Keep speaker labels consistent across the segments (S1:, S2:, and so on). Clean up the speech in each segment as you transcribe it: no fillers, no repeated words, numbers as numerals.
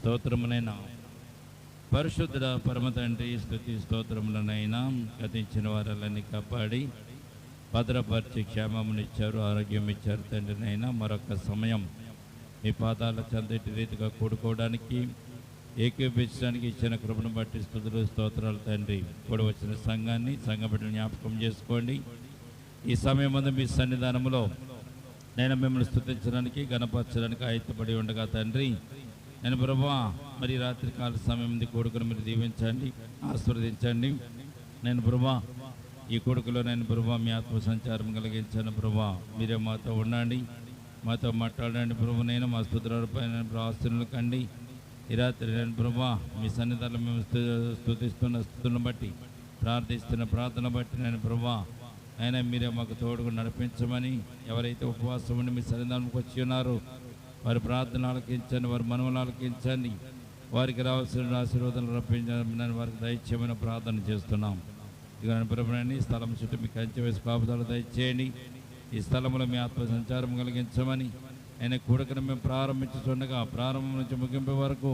S1: స్తోత్రమునైనా పరిశుద్ధ పరమ తండ్రి స్తుతి స్తోత్రములనైనా గతించిన వారాలని కాపాడి భద్రపరిచి క్షేమమునిచ్చారు, ఆరోగ్యం ఇచ్చారు తండ్రినైనా. మరొక సమయం మీ పాదాల చెందటి రీతిగా కూడుకోవడానికి ఏకీపించడానికి ఇచ్చిన కృపను బట్టి స్తుతులు స్తోత్రాలు తండ్రి. కూడా వచ్చిన సంఘాన్ని సంఘ బిడ్డలు జ్ఞాపకం చేసుకోండి. ఈ సమయం ముందు మీ సన్నిధానంలో నేను మిమ్మల్ని స్తుతించడానికి గణపరచడానికి ఆయుధపడి ఉండగా తండ్రి, నేను ప్రభువా మరి రాత్రికాల సమయం ముందు కొడుకును మీరు దీవించండి, ఆశీర్వదించండి. నేను ప్రభువా ఈ కొడుకులో నేను ప్రభువా మీ ఆత్మ సంచారం కలిగించాను. ప్రభువా మీరే మాతో ఉండండి, మాతో మాట్లాడండి. ప్రభు నేను మా స్తుతులపై ఆస్తులను కండి. ఈ రాత్రి నేను ప్రభువా మీ సన్నిధానంలో మేము స్తుతిస్తున్న స్థుతులను బట్టి ప్రార్థిస్తున్న ప్రార్థన బట్టి నేను ప్రభువా అయినా మీరే మాకు తోడుగా నడిపించమని, ఎవరైతే ఉపవాసం ఉండి మీ సన్నిధానంకి వచ్చి ఉన్నారో వారి ప్రార్థన ఆలకించండి, వారి మనవులు ఆలకించండి, వారికి రావాల్సిన ఆశీర్వాదాలు రప్పించమని వారికి దయచేయమని ప్రార్థన చేస్తున్నాం. ఇక ప్రభుని స్థలం చుట్టూ మీకు కంచె వేసి కాపుదలు దయచేయండి. ఈ స్థలంలో మీ ఆత్మ సంచారం కలిగించమని ఆయన కూడకను మేము ప్రారంభించుతుండగా ప్రారంభం నుంచి ముగింపు వరకు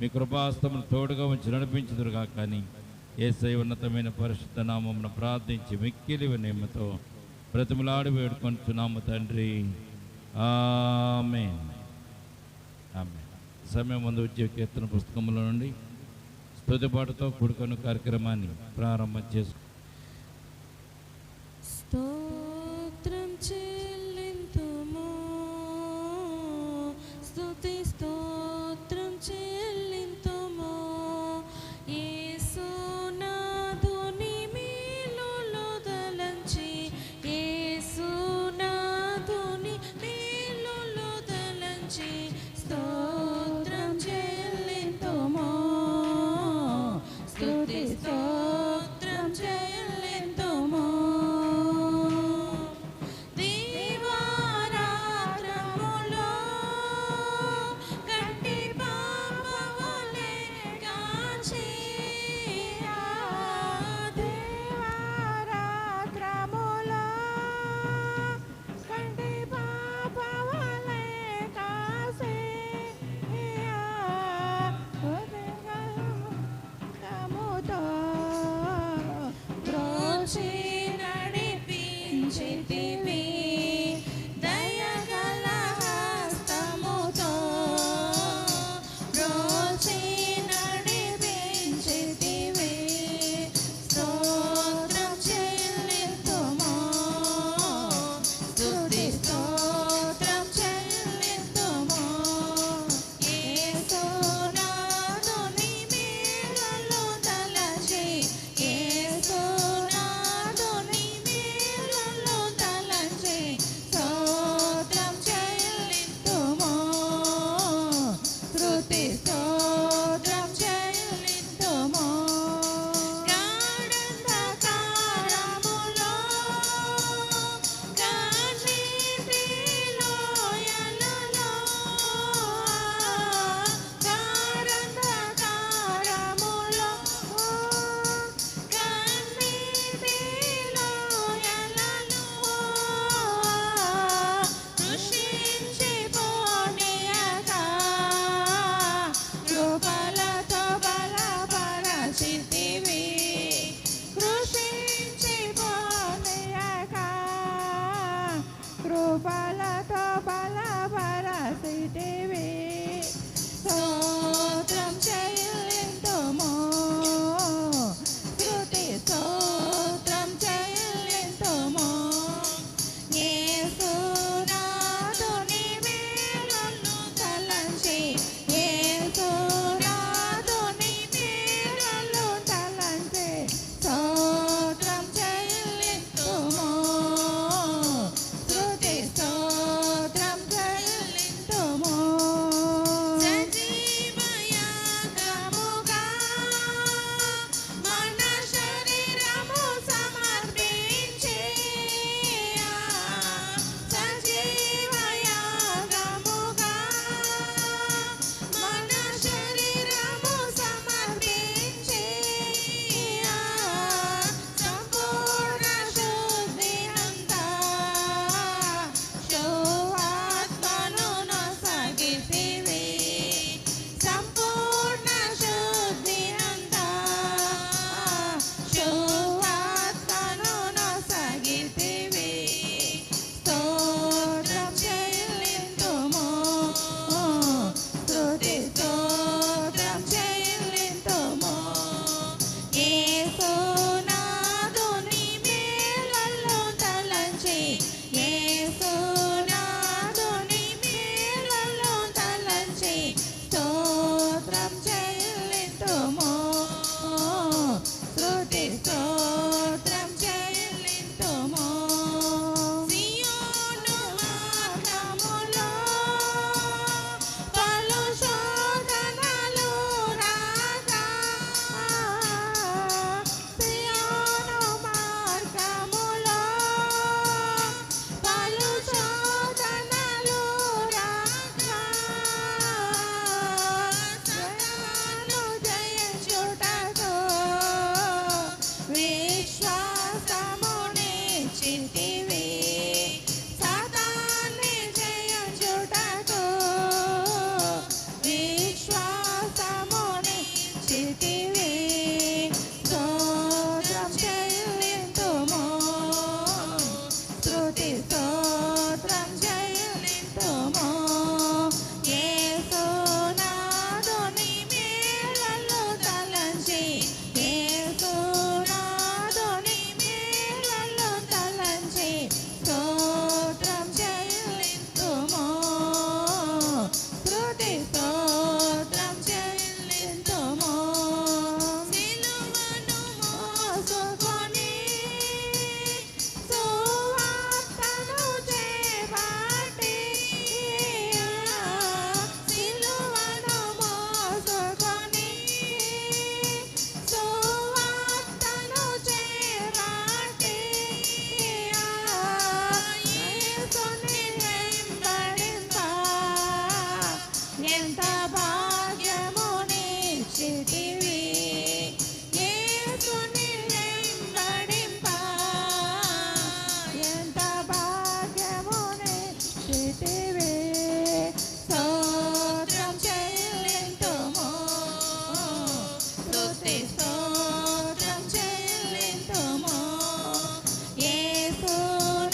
S1: మీ కృపాస్తమును తోడుగా ఉంచి నడిపించుదురుగా. కానీ యేసయ్య ఉన్నతమైన పరిశుద్ధ నామమును ప్రార్థించి మిక్కిలి వినయముతో బ్రతిమలాడి వేడుకొంటున్నాము తండ్రి. ఆమేన్. ఆమేన్. సమయం ముందు వచ్చే కీర్తన పుస్తకంలో నుండి స్తుతిపాటుతో కూడుకొన్న కార్యక్రమాన్ని ప్రారంభం చేసుకు.
S2: స్తోత్రం చెల్లింతుము, స్తుతి స్తోత్రం చెల్లింతుము. యేసునాథుని మేలులు తలంచి, యేసునాథుని మేలులు తలంచి స్తోత్రం చెల్లింతుము, స్తుతి స్తోత్రం చెల్లింతుము. భాగ్యమునిచ్చితివి. యేసుని వెంబడింప ఎంత భాగ్యమునిచ్చితివి. స్తోత్రం చెల్లింతుము, స్తుతి స్తోత్రం చెల్లింతుము. యేసునాథుని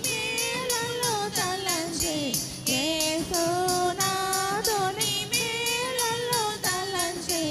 S2: మేలులు తలంచి, యేసునాథుని మేలులు తలంచి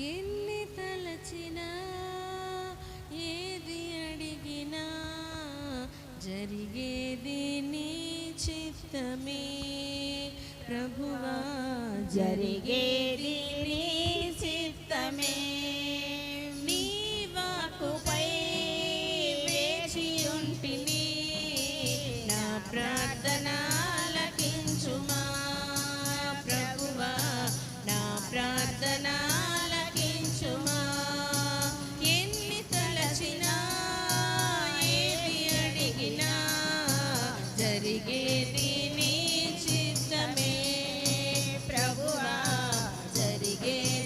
S2: ఎన్ని తలచినా ఏది అడిగినా జరిగేది నీ చిత్తమే ప్రభువా, జరిగేది నీ చిత్తమే. నీ వాక్కుపై వేచి ఉంటిని, నా ప్రార్థన ఆలకించుమా ప్రభువా, నా ప్రార్థన ఆలకించుమా. ఎన్ని తలచినా ఏది అడిగినా జరిగేది నీ చిత్తమే ప్రభువా, జరిగేది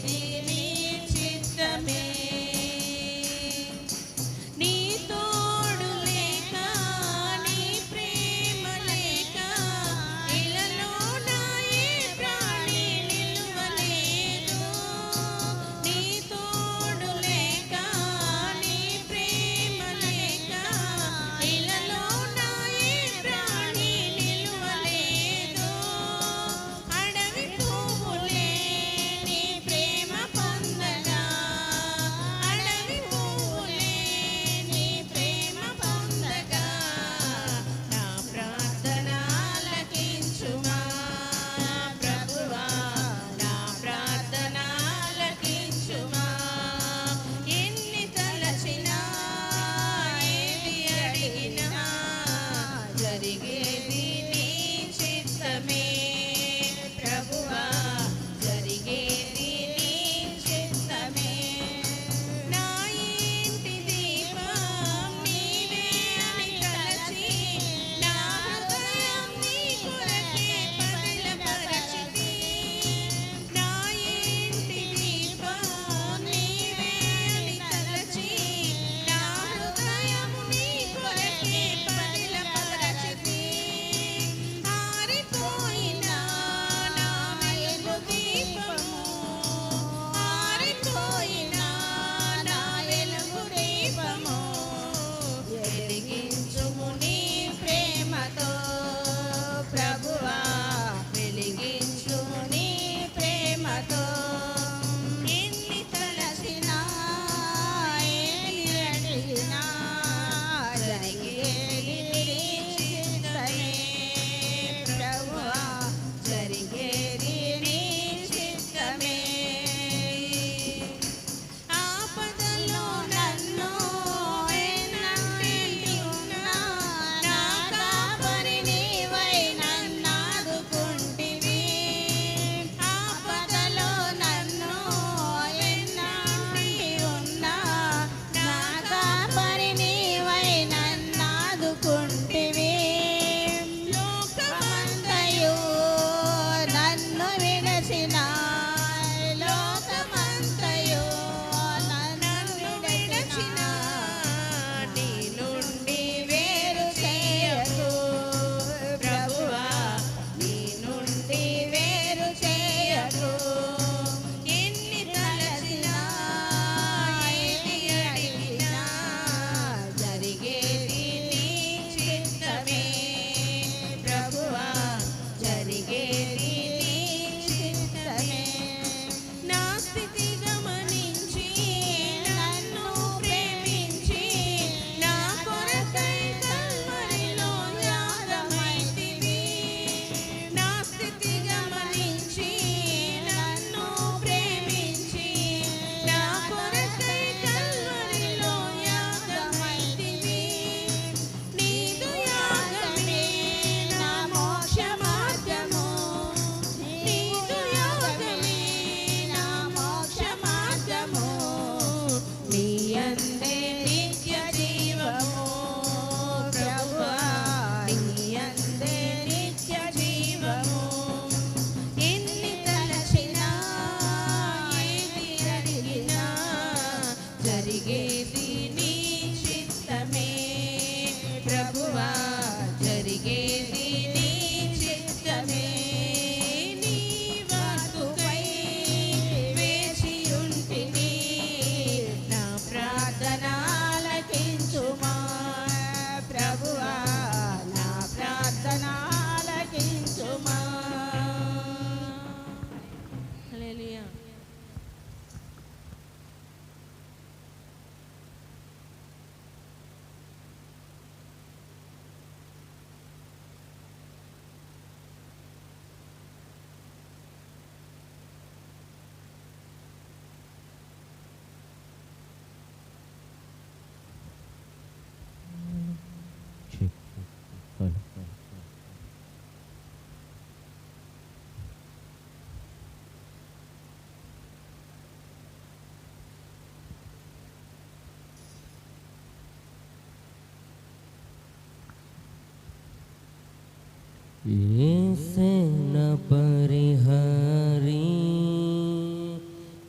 S3: యేసేన పరిహారి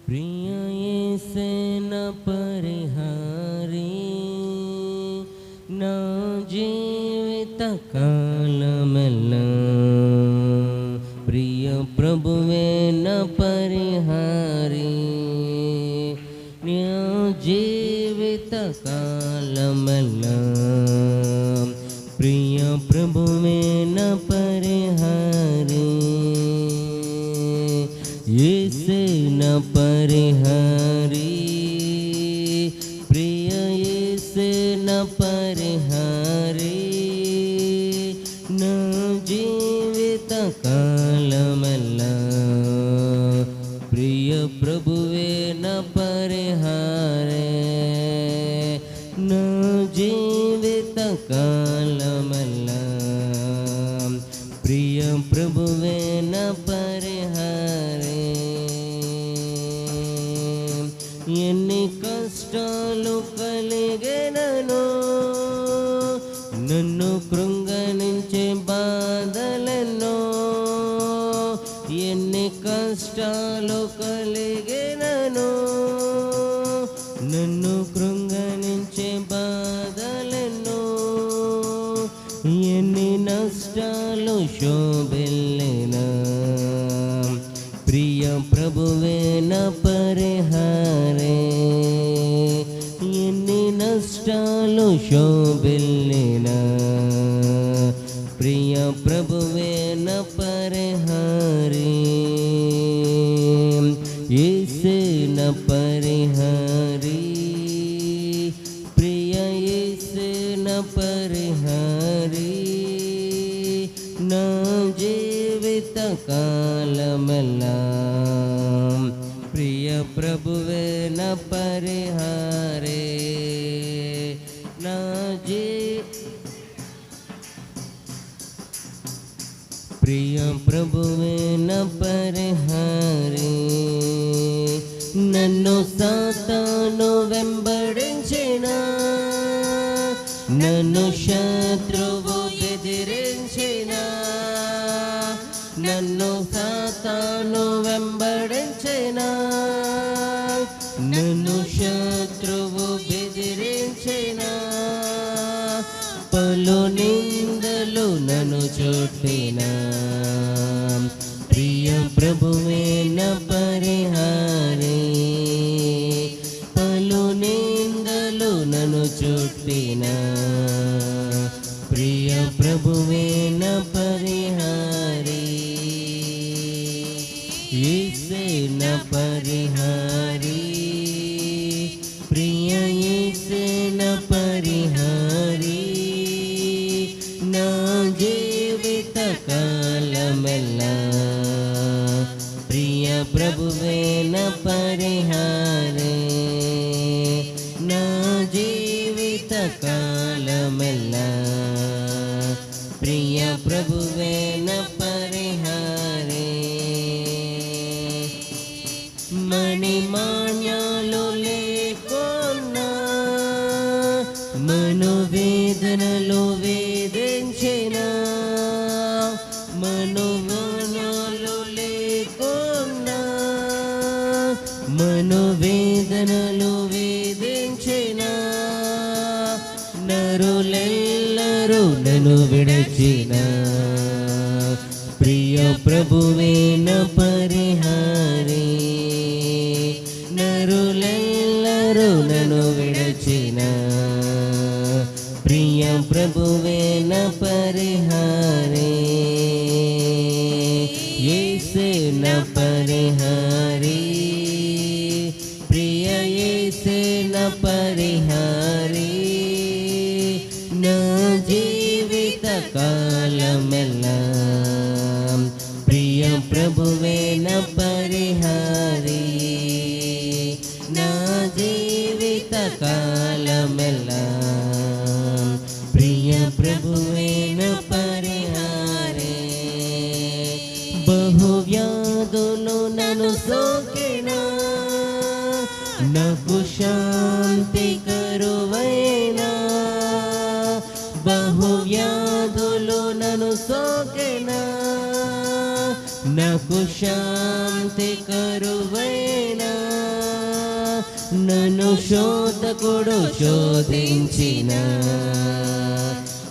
S3: ప్రియ యేసేన పరిహారి నా జీవిత కాలమెల్లా ప్రియ ప్రభువే నా పరిహారి నా జీవిత కాలమెల్లా ప్రియ ప్రభువే నా పరిహారి యేసే నా పరిహారి ప్రియ యేసే నా పరిహారి నా జీవిత కాలమెల్లా ప్రియ ప్రభువే నా పరిహారి నా జీవిత కాలమెల్లా ప్రియ ప్రభువే నా పరిహారి ఎన్ని కష్టాలు కలిగినను నన్ను కృంగనించే బాధలను ఎన్ని కష్టాలు కలిగినను నన్ను కృంగనించే బాధలను ఎన్ని నష్టాలు శోభిల్లిన ప్రియ ప్రభువే నా పరిహారే ఎన్ని నష్టాలు శోభిల్లిన ప్రియ ప్రభువే నా పరిహారే యేసే నా పరిహారి ప్రియ యేసే నా పరిహారి నా జీవిత కాలమెల్లా ప్రియ ప్రభువే నా పరిహారి నా ప్రియ ప్రభువే నా పరిహారి నన్ను సాతాను వెంబడించిన నన్ను శత్రువు బెదిరించిన నన్ను సాతాను వెంబడించిన నన్ను శత్రువు బెదిరించిన పలు నిందలు నన్ను చుట్టిన ప్రియ ప్రభువే నా పరిహారి పలు నిందలు నన్ను చుట్టిన ప్రియ ప్రభువే నా పరిహారి యేసే నా పరిహారి ప్రియ యేసే నా పరిహారి నా జీవిత కాలమెల్లా ప్రియ ప్రభువే నా పరిహారి నా జీవిత కాలమెల్లా ప్రియ ప్రభువే నా పరిహారి మణిమాన్యాలు లేకున్నా మనోవేదనలు వేధించిన మనోమాన్యాలు లేకున్నా మనోవేదనలు వేధించిన నరులెల్లరూ నన్ను విడచిన ప్రియ ప్రభువే నా పరిహారి నరులెల్లరూ నన్ను విడచిన ప్రియ ప్రభువే నా పరిహారి యేసే నా పరిహారి ప్రియ యేసే నా పరిహారి నా జీవిత కాలమెల్లా ప్రియ ప్రభువే నా పరిహారి నా జీవిత కాలమెల్లా ప్రియ ప్రభువే నా నన్ను సోకెనా, నాకు శాంతి కరువైనా, బహువ్యాధులు నన్ను సోకెనా, నాకు శాంతి కరువైనా, నన్ను శోధకుడు శోధించిన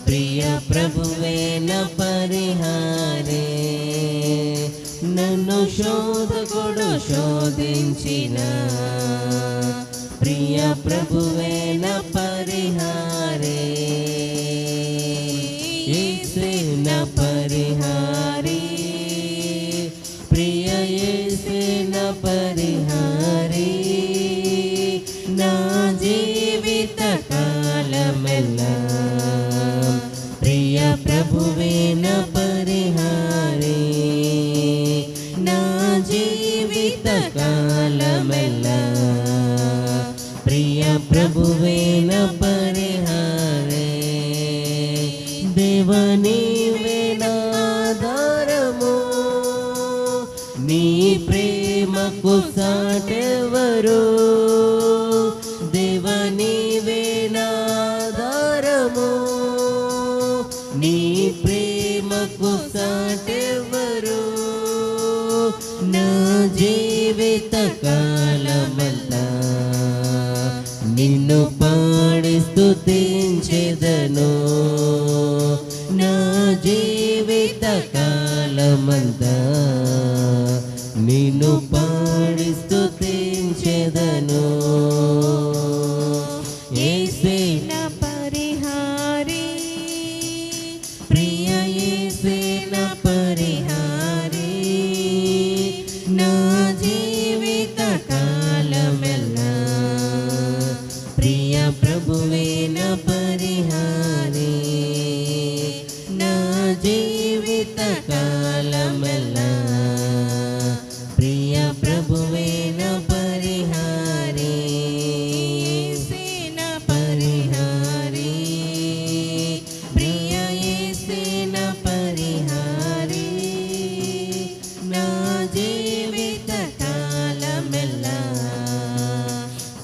S3: ప్రియ ప్రభువే నా పరిహారే, నన్ను శోధకుడు శోధించిన ప్రియ ప్రభువే నా పరిహారే, యేసే నా పరిహారే, ప్రియ యేసే నా పరిహారే, నా జీవిత కాలమెల్లా ప్రియ ప్రభువే నా పరిహారే, నా జీవిత కాలమెల్లా ప్రియ ప్రభువే నా పరిహారే, దేవా నీవే నా ఆధారము, నీ ప్రేమకు సాటెవరు, దేవా నీవే నా ఆధారము, నీ ప్రేమకు సాటెవరు, నా జీవిత కాలమంతా నిన్ను పాడి స్తుతించెదను, నా జీవిత కాలమంతా నిన్ను పాడి స్తుతించెదను, యేసే
S2: నా పరిహారి,
S3: ప్రియ యేసే నా పరిహారి, నా జీవిత కాలమెల్లా ప్రియ ప్రభువే నా పరిహారి, నా జీవిత కాలమెల్లా ప్రియ ప్రభువే నా పరిహారి,
S2: యేసే నా
S3: పరిహారి, ప్రియ యేసే నా పరిహారి, నా జీవిత కాలమెల్లా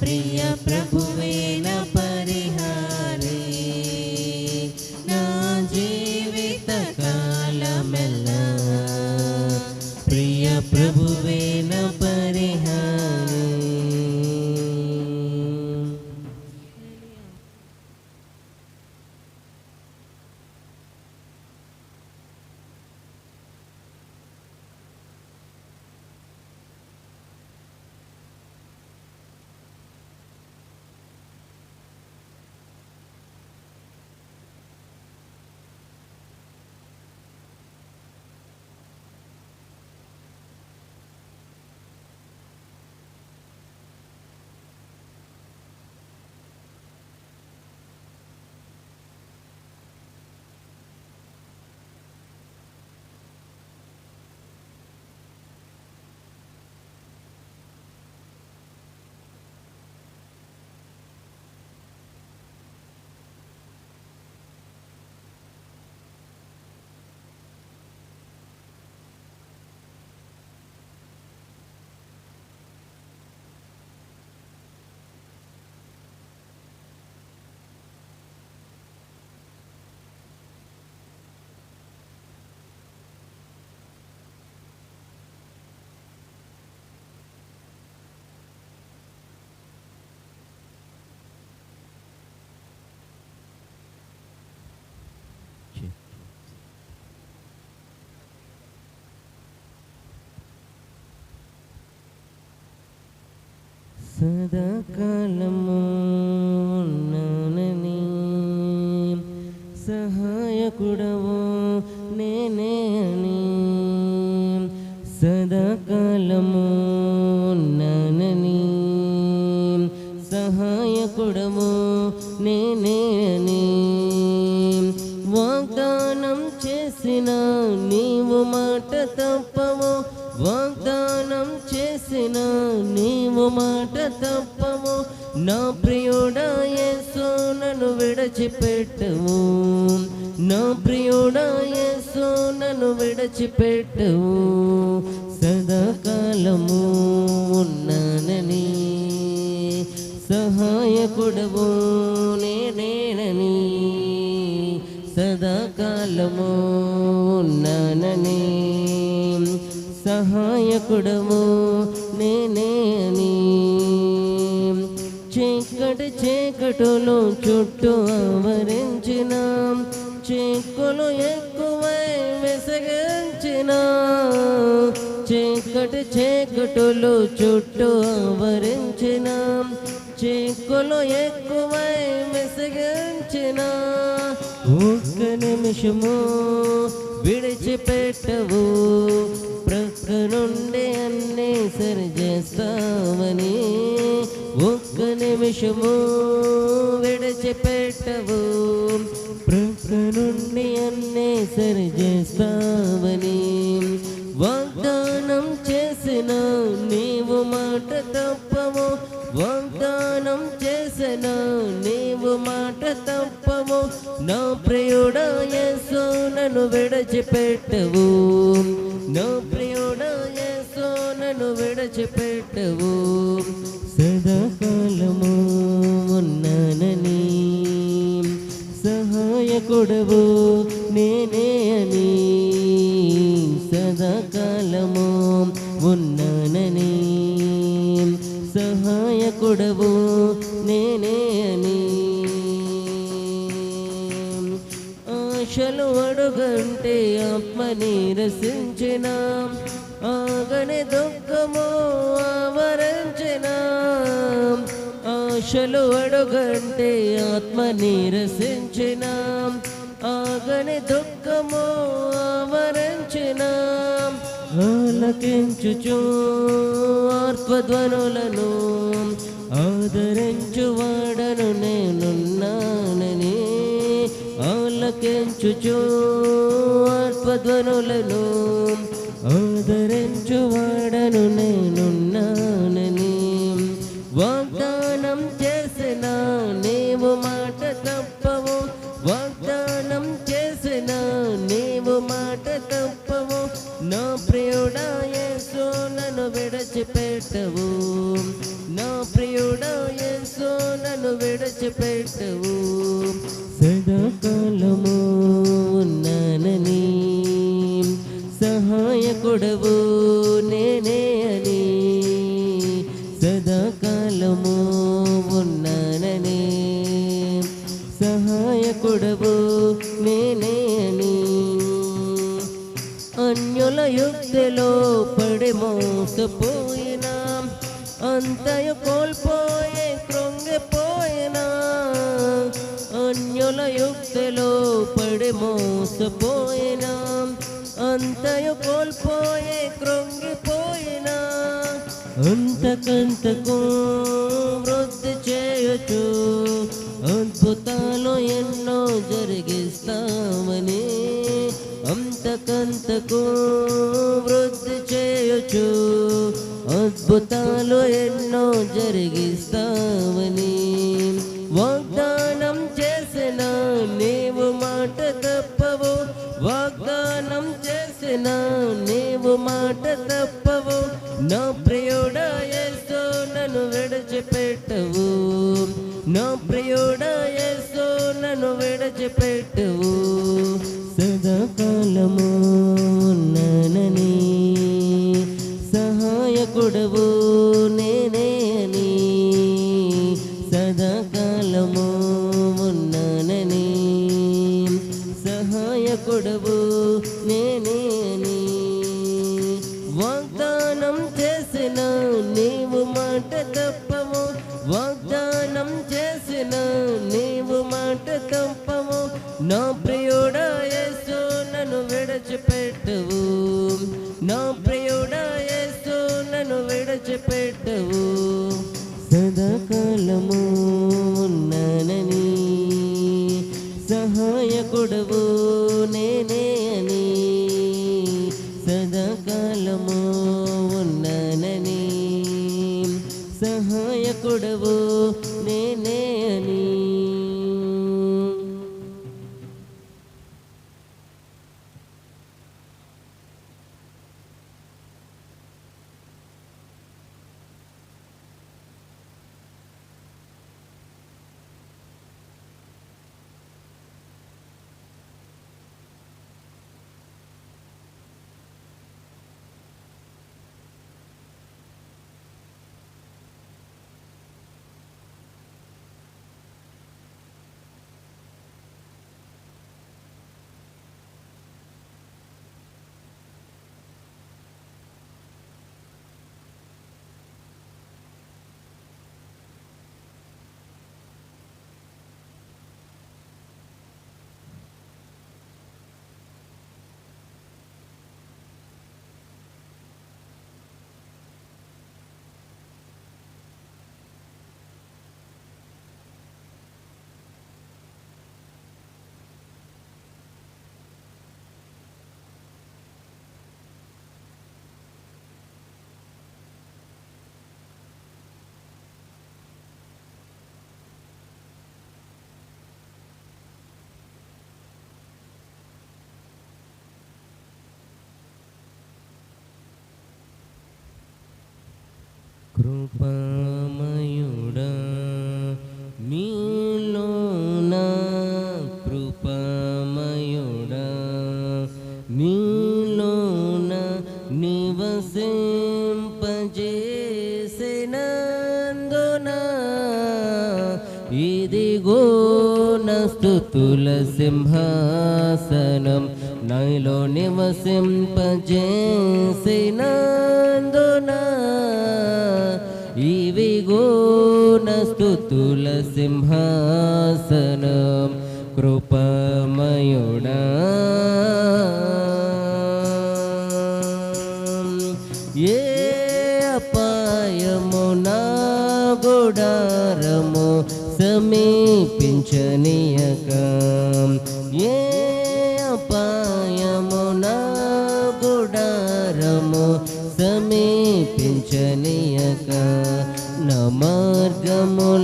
S3: ప్రియ ప్రభువే నా పరిహారి, నా జీవిత కాలమెల్లా ప్రియ ప్రభువే నా పరిహారి. సదాకాలము నానని సహాయకుడవు నేనే అని, సదాకాలము నానని సహాయకుడవు నేనే అని, వాగ్దానం చేసిన నీవు మాట తప్పవు, వాగ్దానం చేసిన నీవు మాట తప్పవు, నా ప్రియుడా యేసు నన్ను విడిచిపెట్టవు, నా ప్రియుడా యేసు నన్ను విడిచిపెట్టవు, సదాకాలం సదాకాలము ఉన్నానని, సహాయకుడవు నేనేనని, సదాకాలము ఉన్నానని, సహాయకుడవు నేనే అని. చీకటులో చుట్టూ ఆవరించిన, చీకులు ఎక్కువై విసగించిన, చీకటులో చుట్టూ ఆవరించిన, చీకులు ఎక్కువై విసగించిన, ఒక్క నిమిషము విడిచిపెట్టవు, ప్రక్క నుండి అన్నీ సరిచేస్తావని, ఒక్క నిమిషము విడిచిపెట్టవు, ప్రక్క నుండి అన్నీ సరిచేస్తావని, వాగ్దానం చేసిన నీవు మాట తప్పవు, వాగ్దానం చేసిన నీవు మాట తప్పవు, నా ప్రియుడా యేసు నన్ను విడిచిపెట్టవు, నా ప్రియుడా యేసు నన్ను విడిచిపెట్టవు, సదాకాలము ఉన్నానని, సహాయకుడవు నేనే అని, సదాకాలము ఉన్నానని, సహాయకుడవు నేనే అని. ఆశలు అడుగంటే ఆత్మ నీరసించిన, ఆగని దుఃఖము ఆవరించిన, ఆశలు అడుగంటే ఆత్మ నీరసించిన, ఆగని దుఃఖము ఆవరించిన, ఆలకించుచు ఆర్త్వధ్వనులను ఆదరించువాడను నేనున్నానని, ఆలకించుచు ఆర్త్వధ్వనులను ఆదరించువాడను నేనున్నానని, వాగ్దానం చేసిన నీవు మాట తప్పవు, వాగ్దానం చేసిన నీవు మాట తప్పవు, నా ప్రియుడా యేసు నన్ను విడిచిపెట్టవు, నా ప్రియుడా యేసు నన్ను విడిచిపెట్టవు, సదాకాలము ఉన్నానని, సహాయకుడవు నేనే అని, సదాకాలము ఉన్నానని, సహాయకుడవు నేనే అని. అన్యుల యుక్తిలో పడి మోసపోయినా, అంతయు కోల్పోయే కృంగిపోయినా, అన్యుల యుక్తిలో పడి మోసపోయినా, అంతయు కోల్పోయే కృంగిపోయినా, అంతకంతకు వృద్ధి చేయొచ్చు, అద్భుతాలు ఎన్నో జరిగిస్తామని, అంతకంతకు వృద్ధి చేయొచ్చు, అద్భుతాలు ఎన్నో జరిగిస్తామని, వాగ్దానం చేసిన నీవు మాట తప్పవు, వాగ్దానం చేసిన నీవు మాట తప్పవు, నా ప్రియుడా యేసు నన్ను విడిచిపెట్టవు, నా ప్రియుడా యేసు నన్ను విడిచిపెట్టవు, సదాకాలము ఉన్నానని, సహాయకుడవు నేనే అని, సదాకాలము ఉన్నానని, సహాయకుడవు నేనే అని. వాగ్దానం చేసిన నీవు మాట తప్పవు, వాగ్దానం చేసిన నీవు మాట తప్పవు, నా ప్రియుడా యేసు నన్ను విడిచిపెట్టవు, నా ప్రియుడా యేసు నన్ను విడిచిపెట్టవు, సదాకాలము ఉన్నానని, సహాయకుడవు నేనే అని, సదాకాలము ఉన్నానని, సహాయకుడవు నేనే అని. కృపామయుడా నీలోన కృపామయుడా నీలోన నివసింపజేసినందున ఇదిగో నా స్తుతుల సింహాసనం నాలో నివసింపజేసినందున ఇవిగో నా స్తుతుల సింహాసనం కృపామయుడా ఏ అపాయము నా గుడారము సమీపించనీయక ఏ అపాయము నా గుడారము సమీపించనీయక నా మార్గములన్నిటిలో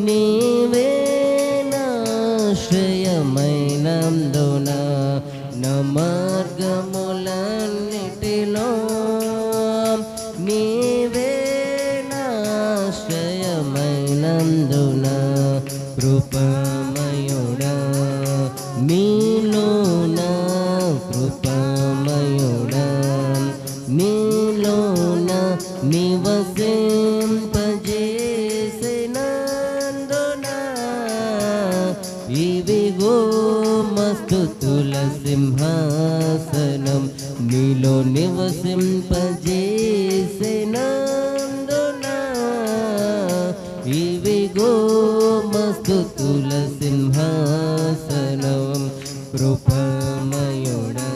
S3: నీవే నాశ్రయమైనందున నా మార్గములన్నిటిలో నీవే నాశ్రయమైనందున కృపామయుడా నీలోన కృపామయుడా నీలోన నివసింపజేసినందున ఇవిగో మస్తుతుల సింహాసనం నీలో నివసింపజేసినందున ఇవిగో మస్తుతుల సింహాసనం కృపామయుడా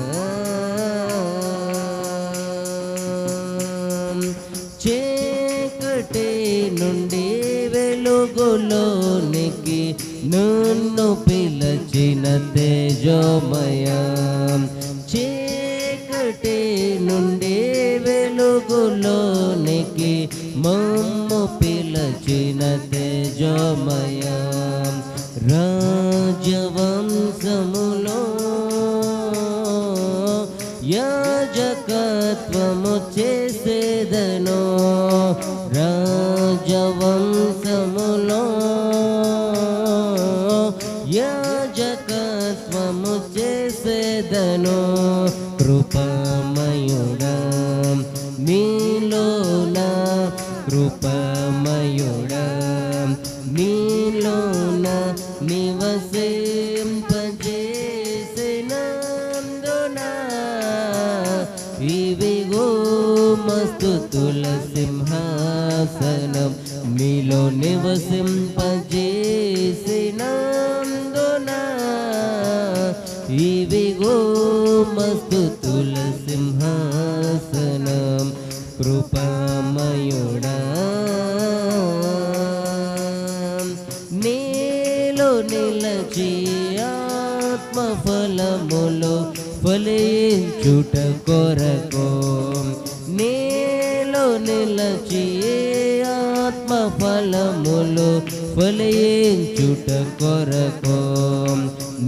S3: చీకటి నుండి వెలుగులోనికి నన్ను పిలచిన తేజోమయ చీకటి నుండి వెలుగులోనికి మమ్ము పిలచిన తేజోమయ రాజవంశములో యాజకత్వము చేసేదను రాజవంశములో యాజకత్వము చేసేదను కృపామయుడా నీలోన కృపామయుడా నీలోన నివసింపజేసినందున ఇవిగో మస్తుతుల సింహాసనం నీలో నివసింపజేసినందున ఇవిగో మస్తుతుల సింహాసనం కృపామయుడా నీలో నిలచి ఆత్మఫలములు ఫలించుట కొరకు నీలో నిలచి ఆత్మఫలములు ఫలించుట కొరకు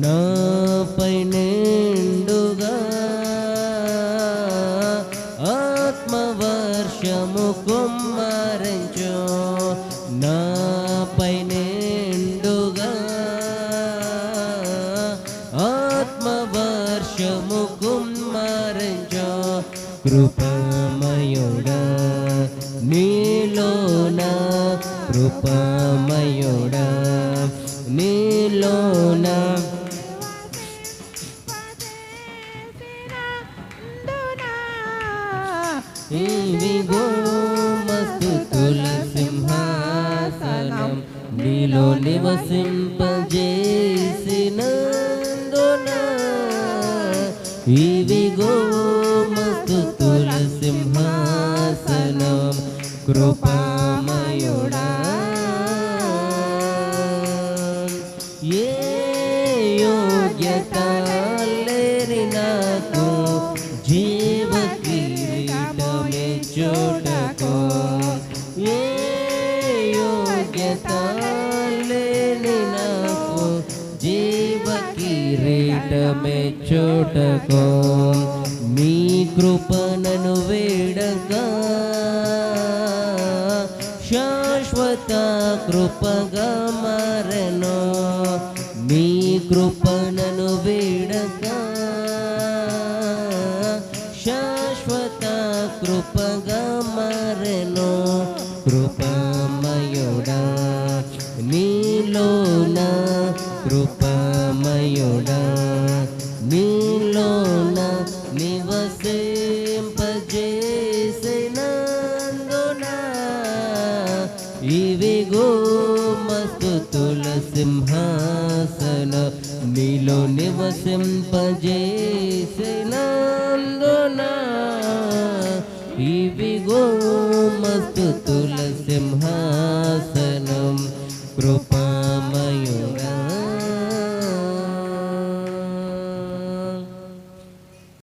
S3: నాపై నిండుగా ఆత్మవర్షము కుమ్మరించు నాపై నిండుగా ఆత్మవర్షము కుమ్మరించు కృపామయుడా నీలోన కృపామయుడా నీలోన ఇవిగో మస్తుతుల సింహాసనం నీలో నివసింపజేసినందున ఇవిగో మస్తుతుల సింహాసనం కృపామయుడా ఏ యోగ్యత లేని నాకు జీవ కిరీటమే చోటకు ఏ యోగ్యత లేని నాకు జీవ కిరీటమే చోటకు నీ కృపణను వేడగా శాశ్వత కృపగా మారెను నీ కృపణను వేడగా శాశ్వత కృపగా మారెను కృపమయుడా నీలోన కృపమయుడా నీలోన నివసింపజేసినందున ఇవిగో మస్తుతుల సింహాసన నీలో నివసింపజేసినందున ఇవిగో మస్తుతుల సింహాసనం కృపా